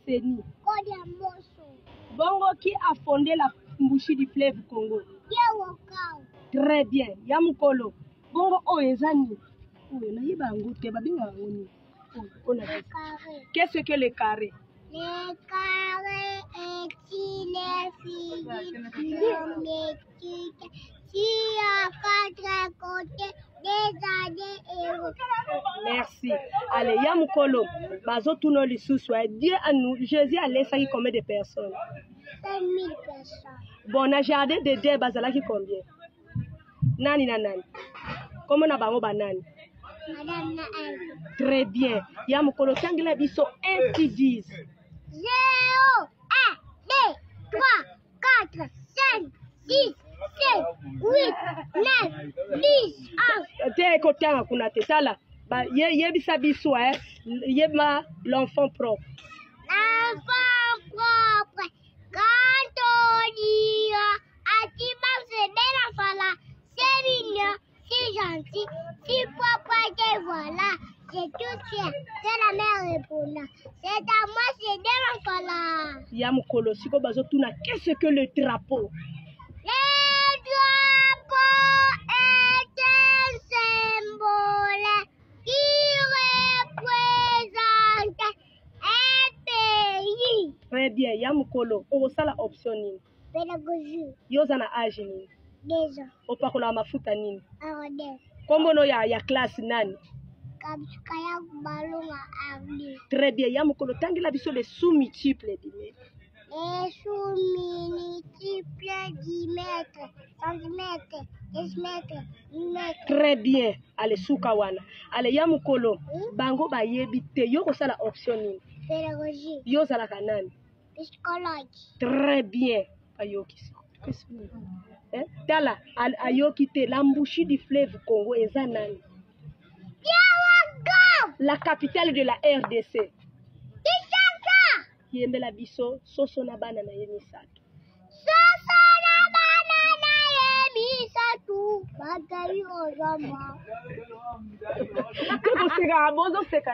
CENI. Bongo, qui a fondé la Mbouchi du fleuve Congo? Très bien. Yamukolo. Bongo, Oezani. Qu'est-ce que le carré? Le carré est une figure géométrique qui a quatre côtés des années et... Merci. Allez, Yamukolo. Bazo tuno lisusu. Dieu à nous. Jésus a laissé combien de personnes? 5000 personnes. Bon, na jardin de Dieu bazala qui combien? Nani na nani? Comment na bango banani? Madame Naël. Très bien. Yamukolo tangela biso 1 qui 10. 0, 1, 2, 3, 4, 5, 6, 7, 8, 9, 10, 11. Te kotanga kuna te sala. Ba yebisa biso yeba l'enfant propre. L'enfant propre. Quand on dit Atima c'est bel enfant là, c'est mignon, c'est gentil, c'est propre que voilà, c'est tout fier. C'est la mère répondant. C'est à moi, c'est bel enfant là. Yamukolo, siko bazo tuna, qu'est-ce que le drapeau? Le drapeau est un symbole qui représente un pays. Très bien, Yamukolo, on sala option nini? Pédagogie. Yoza na âge nini? 2 ans. Opakola mafuta nini? Arrondir. Kombono ya classe nani? Kaya balonga ardi. Très bien, Yamukolo, tangela biso les sous-multiples dime. Les sous-multiples 10 mètres, centimètres, décimètres, millimètres. Très bien. Allez, Soukawana. Allez, Yamukolo. Bango ba yebite. Yoko sala option nini? Pédagogie. Yo sala kanani? Psychologie. Très bien. Ayoki. Tala, ayoki te la Mbouchi du fleuve Congo eza nani? La capitale de la RDC. Kinshasa. Yembela biso soso na bana na yemisato. Soso na bana na yemisato. Bagayi ozama. Koko seka bozo seka